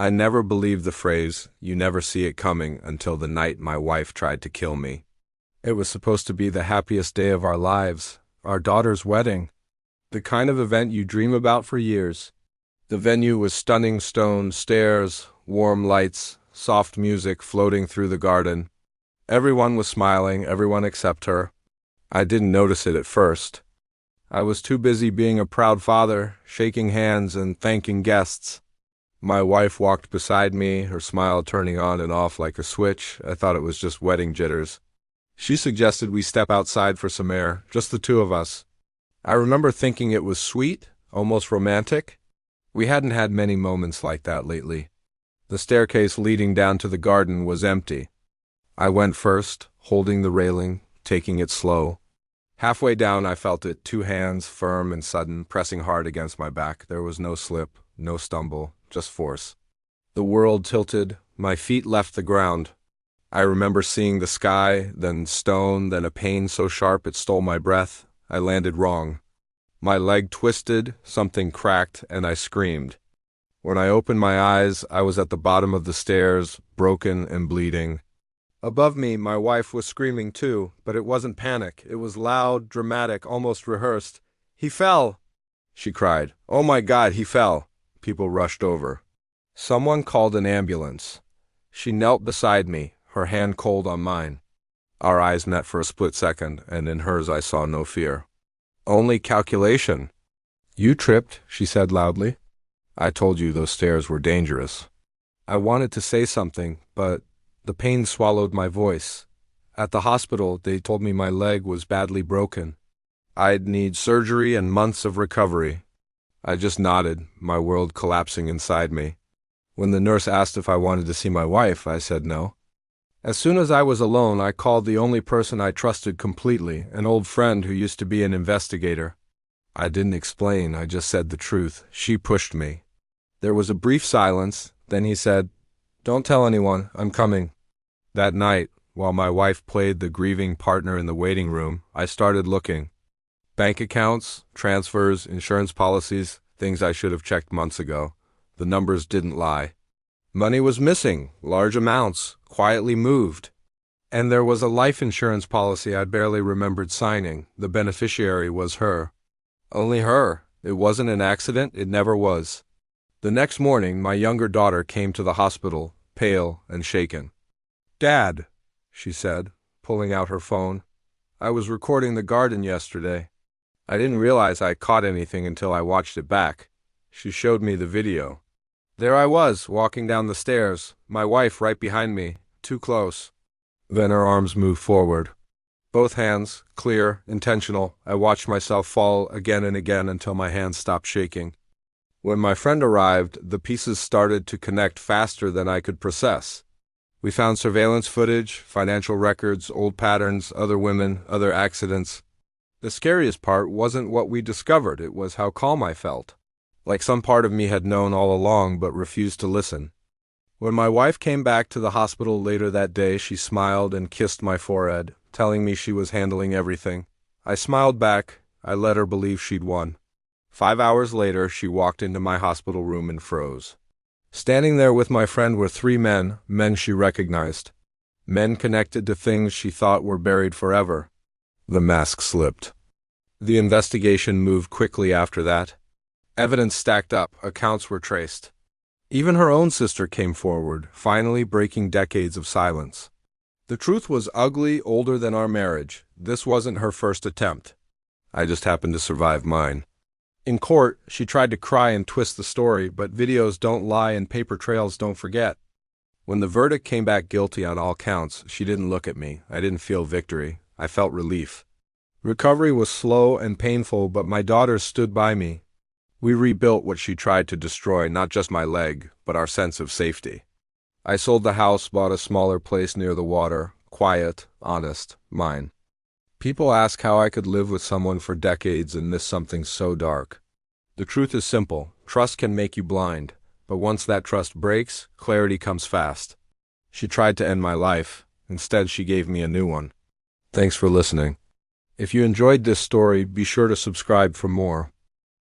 I never believed the phrase, "you never see it coming," until the night my wife tried to kill me. It was supposed to be the happiest day of our lives, our daughter's wedding. The kind of event you dream about for years. The venue was stunning stone stairs, warm lights, soft music floating through the garden. Everyone was smiling, everyone except her. I didn't notice it at first. I was too busy being a proud father, shaking hands and thanking guests. My wife walked beside me, her smile turning on and off like a switch. I thought it was just wedding jitters. She suggested we step outside for some air, just the two of us. I remember thinking it was sweet, almost romantic. We hadn't had many moments like that lately. The staircase leading down to the garden was empty. I went first, holding the railing, taking it slow. Halfway down I felt it, two hands, firm and sudden, pressing hard against my back. There was no slip, no stumble, just force. The world tilted, my feet left the ground. I remember seeing the sky, then stone, then a pain so sharp it stole my breath. I landed wrong. My leg twisted, something cracked, and I screamed. When I opened my eyes, I was at the bottom of the stairs, broken and bleeding. Above me, my wife was screaming too, but it wasn't panic. It was loud, dramatic, almost rehearsed. "He fell!" she cried. "Oh my God, he fell!" People rushed over. Someone called an ambulance. She knelt beside me, her hand cold on mine. Our eyes met for a split second, and in hers I saw no fear. Only calculation. "You tripped," she said loudly. "I told you those stairs were dangerous." I wanted to say something, but the pain swallowed my voice. At the hospital, they told me my leg was badly broken. I'd need surgery and months of recovery. I just nodded, my world collapsing inside me. When the nurse asked if I wanted to see my wife, I said no. As soon as I was alone, I called the only person I trusted completely, an old friend who used to be an investigator. I didn't explain, I just said the truth. She pushed me. There was a brief silence, then he said, "Don't tell anyone, I'm coming." That night, while my wife played the grieving partner in the waiting room, I started looking. Bank accounts, transfers, insurance policies, things I should have checked months ago. The numbers didn't lie. Money was missing, large amounts, quietly moved. And there was a life insurance policy I'd barely remembered signing. The beneficiary was her. Only her. It wasn't an accident, it never was. The next morning, my younger daughter came to the hospital, pale and shaken. "Dad," she said, pulling out her phone. "I was recording the garden yesterday. I didn't realize I caught anything until I watched it back." She showed me the video. There I was, walking down the stairs, my wife right behind me, too close. Then her arms moved forward. Both hands, clear, intentional. I watched myself fall again and again until my hands stopped shaking. When my friend arrived, the pieces started to connect faster than I could process. We found surveillance footage, financial records, old patterns, other women, other accidents. The scariest part wasn't what we discovered, it was how calm I felt. Like some part of me had known all along but refused to listen. When my wife came back to the hospital later that day, she smiled and kissed my forehead, telling me she was handling everything. I smiled back. I let her believe she'd won. 5 hours later, she walked into my hospital room and froze. Standing there with my friend were 3 men, men she recognized. Men connected to things she thought were buried forever. The mask slipped. The investigation moved quickly after that. Evidence stacked up, accounts were traced. Even her own sister came forward, finally breaking decades of silence. The truth was ugly, older than our marriage. This wasn't her first attempt. I just happened to survive mine. In court, she tried to cry and twist the story, but videos don't lie and paper trails don't forget. When the verdict came back guilty on all counts, she didn't look at me. I didn't feel victory. I felt relief. Recovery was slow and painful, but my daughters stood by me. We rebuilt what she tried to destroy, not just my leg, but our sense of safety. I sold the house, bought a smaller place near the water, quiet, honest, mine. People ask how I could live with someone for decades and miss something so dark. The truth is simple. Trust can make you blind, but once that trust breaks, clarity comes fast. She tried to end my life. Instead, she gave me a new one. Thanks for listening. If you enjoyed this story, be sure to subscribe for more.